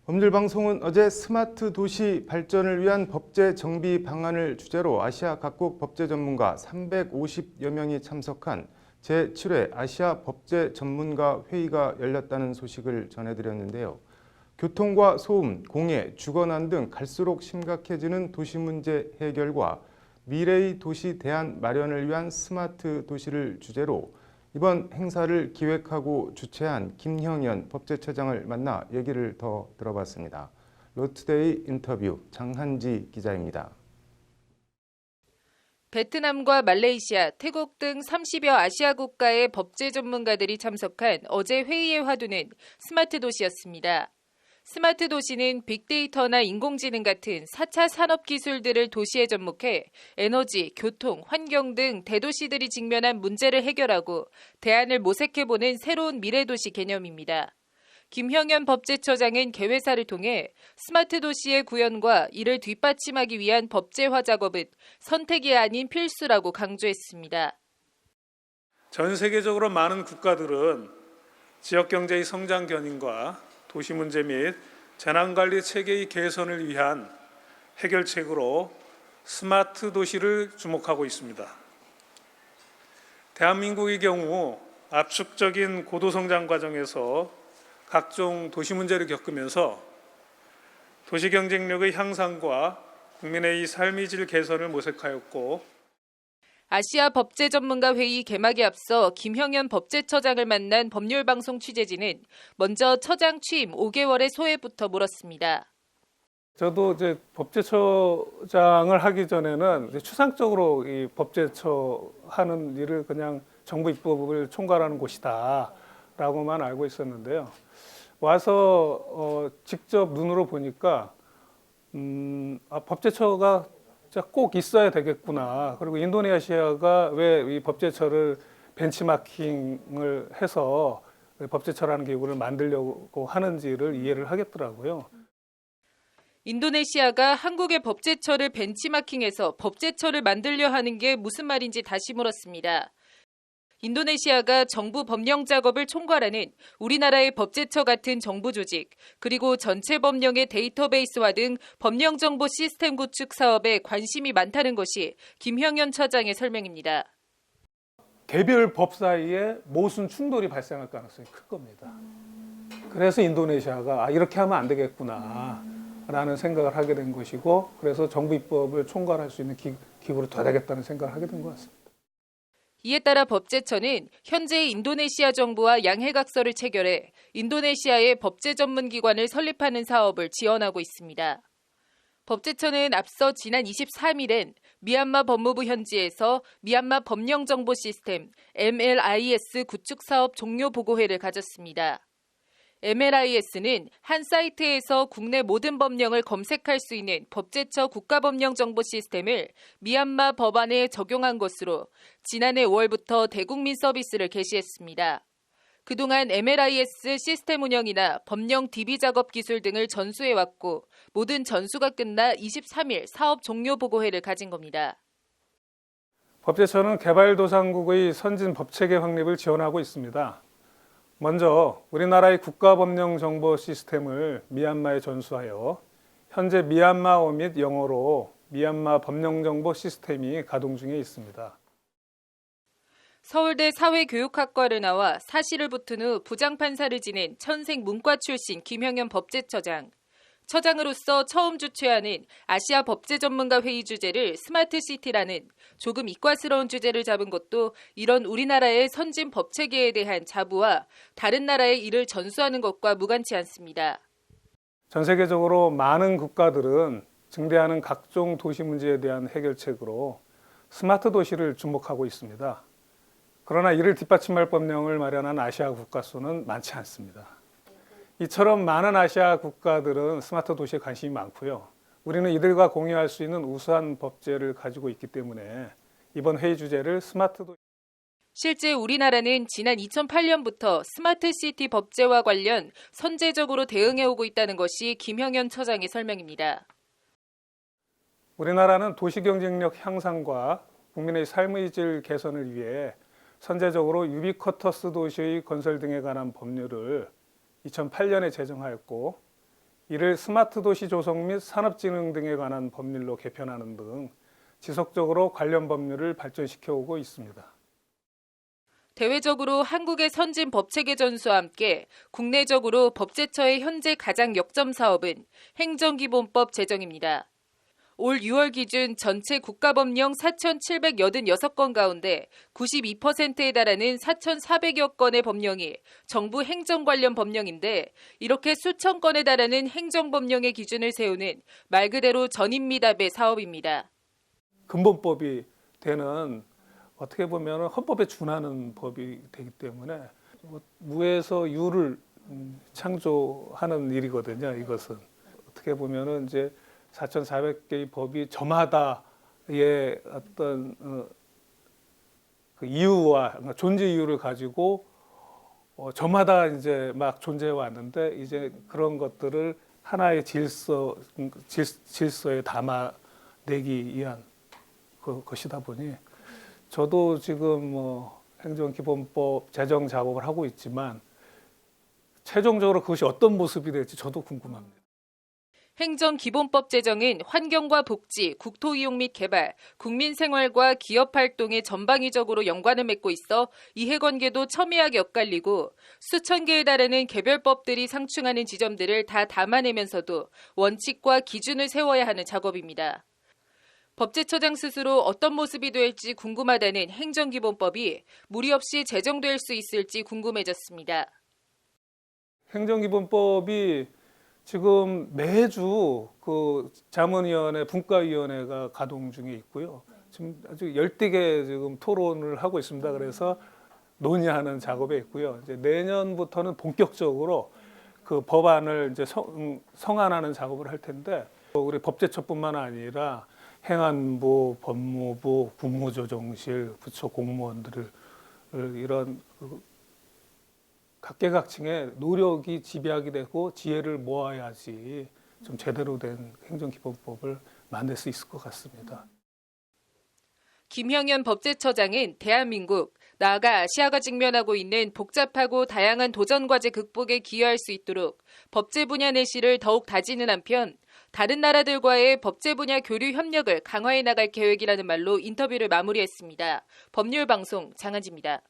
법률방송은 어제 스마트 도시 발전을 위한 법제 정비 방안을 주제로 아시아 각국 법제 전문가 350여 명이 참석한 제7회 아시아 법제 전문가 회의가 열렸다는 소식을 전해드렸는데요. 교통과 소음, 공해, 주거난 등 갈수록 심각해지는 도시 문제 해결과 미래의 도시 대안 마련을 위한 스마트 도시를 주제로 이번 행사를 기획하고 주최한 김형현 법제처장을 만나 얘기를 더 들어봤습니다. 로투데이 인터뷰 장한지 기자입니다. 베트남과 말레이시아, 태국 등 30여 아시아 국가의 법제 전문가들이 참석한 어제 회의의 화두는 스마트 도시였습니다. 스마트 도시는 빅데이터나 인공지능 같은 4차 산업 기술들을 도시에 접목해 에너지, 교통, 환경 등 대도시들이 직면한 문제를 해결하고 대안을 모색해보는 새로운 미래도시 개념입니다. 김형현 법제처장은 개회사를 통해 스마트 도시의 구현과 이를 뒷받침하기 위한 법제화 작업은 선택이 아닌 필수라고 강조했습니다. 전 세계적으로 많은 국가들은 지역경제의 성장 견인과 도시 문제 및 재난관리 체계의 개선을 위한 해결책으로 스마트 도시를 주목하고 있습니다. 대한민국의 경우 압축적인 고도성장 과정에서 각종 도시 문제를 겪으면서 도시 경쟁력의 향상과 국민의 삶의 질 개선을 모색하였고 아시아 법제 전문가 회의 개막에 앞서 김형현 법제처장을 만난 법률방송 취재진은 먼저 처장 취임 5개월의 소회부터 물었습니다. 저도 이제 법제처장을 하기 전에는 이제 추상적으로 이 법제처 하는 일을 그냥 정부 입법을 총괄하는 곳이다라고만 알고 있었는데요. 와서 직접 눈으로 보니까 법제처가 꼭 있어야 되겠구나. 그리고 인도네시아가 왜 이 법제처를 벤치마킹을 해서 법제처라는 기구를 만들려고 하는지를 이해를 하겠더라고요. 인도네시아가 한국의 법제처를 벤치마킹해서 법제처를 만들려 하는 게 무슨 말인지 다시 물었습니다. 인도네시아가 정부 법령 작업을 총괄하는 우리나라의 법제처 같은 정부 조직, 그리고 전체 법령의 데이터베이스화 등 법령 정보 시스템 구축 사업에 관심이 많다는 것이 김형현 처장의 설명입니다. 개별 법 사이에 모순 충돌이 발생할 가능성이 클 겁니다. 그래서 인도네시아가 이렇게 하면 안 되겠구나 라는 생각을 하게 된 것이고, 그래서 정부 입법을 총괄할 수 있는 기구를 둬야 되겠다는 생각을 하게 된 것 같습니다. 이에 따라 법제처는 현재 인도네시아 정부와 양해각서를 체결해 인도네시아의 법제 전문 기관을 설립하는 사업을 지원하고 있습니다. 법제처는 앞서 지난 23일엔 미얀마 법무부 현지에서 미얀마 법령 정보 시스템 MLIS 구축 사업 종료 보고회를 가졌습니다. MLIS는 한 사이트에서 국내 모든 법령을 검색할 수 있는 법제처 국가법령정보 시스템을 미얀마 법안에 적용한 것으로 지난해 5월부터 대국민 서비스를 개시했습니다. 그동안 MLIS 시스템 운영이나 법령 DB 작업 기술 등을 전수해왔고 모든 전수가 끝나 23일 사업 종료 보고회를 가진 겁니다. 법제처는 개발도상국의 선진 법체계 확립을 지원하고 있습니다. 먼저 우리나라의 국가법령 정보 시스템을 미얀마에 전수하여 현재 미얀마어 및 영어로 미얀마 법령정보 시스템이 가동 중에 있습니다. 서울대 사회교육학과를 나와 사실을 붙은 후 부장판사를 지낸 천생 문과 출신 김형현 법제처장. 처장으로서 처음 주최하는 아시아 법제 전문가 회의 주제를 스마트시티라는 조금 이과스러운 주제를 잡은 것도 이런 우리나라의 선진 법체계에 대한 자부와 다른 나라의 이를 전수하는 것과 무관치 않습니다. 전 세계적으로 많은 국가들은 증대하는 각종 도시 문제에 대한 해결책으로 스마트 도시를 주목하고 있습니다. 그러나 이를 뒷받침할 법령을 마련한 아시아 국가 수는 많지 않습니다. 이처럼 많은 아시아 국가들은 스마트 도시에 관심이 많고요. 우리는 이들과 공유할 수 있는 우수한 법제를 가지고 있기 때문에 이번 회의 주제를 스마트 도시. 실제 우리나라는 지난 2008년부터 스마트시티 법제와 관련 선제적으로 대응해오고 있다는 것이 김형현 처장의 설명입니다. 우리나라는 도시 경쟁력 향상과 국민의 삶의 질 개선을 위해 선제적으로 유비쿼터스 도시의 건설 등에 관한 법률을 2008년에 제정하였고 이를 스마트 도시 조성 및 산업진흥 등에 관한 법률로 개편하는 등 지속적으로 관련 법률을 발전시켜 오고 있습니다. 대외적으로 한국의 선진 법체계 전수와 함께 국내적으로 법제처의 현재 가장 역점 사업은 행정기본법 제정입니다. 올 6월 기준 전체 국가법령 4,786건 가운데 92%에 달하는 4,400여 건의 법령이 정부 행정 관련 법령인데 이렇게 수천 건에 달하는 행정법령의 기준을 세우는 말 그대로 전인미답의 사업입니다. 근본법이 되는 어떻게 보면 헌법에 준하는 법이 되기 때문에 무에서 유를 창조하는 일이거든요. 이것은 어떻게 보면은 이제 4,400개의 법이 저마다의 어떤 그 이유와 그러니까 존재 이유를 가지고 저마다 이제 막 존재해 왔는데 이제 그런 것들을 하나의 질서에 담아내기 위한 것이다 보니 저도 지금 행정기본법 제정 작업을 하고 있지만 최종적으로 그것이 어떤 모습이 될지 저도 궁금합니다. 행정기본법 제정은 환경과 복지, 국토이용 및 개발, 국민생활과 기업활동에 전방위적으로 연관을 맺고 있어 이해관계도 첨예하게 엇갈리고 수천 개에 달하는 개별법들이 상충하는 지점들을 다 담아내면서도 원칙과 기준을 세워야 하는 작업입니다. 법제처장 스스로 어떤 모습이 될지 궁금하다는 행정기본법이 무리 없이 제정될 수 있을지 궁금해졌습니다. 행정기본법이 지금 매주 그 자문위원회, 분과위원회가 가동 중에 있고요. 지금 아주 열띠게 지금 토론을 하고 있습니다. 그래서 논의하는 작업에 있고요. 이제 내년부터는 본격적으로 그 법안을 이제 성안하는 작업을 할 텐데 우리 법제처뿐만 아니라 행안부, 법무부, 국무조정실, 부처 공무원들을 이런 각계각층의 노력이 집약이 되고 지혜를 모아야지 좀 제대로 된 행정기본법을 만들 수 있을 것 같습니다. 김형현 법제처장은 대한민국, 나아가 아시아가 직면하고 있는 복잡하고 다양한 도전 과제 극복에 기여할 수 있도록 법제 분야 내실을 더욱 다지는 한편 다른 나라들과의 법제 분야 교류 협력을 강화해 나갈 계획이라는 말로 인터뷰를 마무리했습니다. 법률방송 장한지입니다.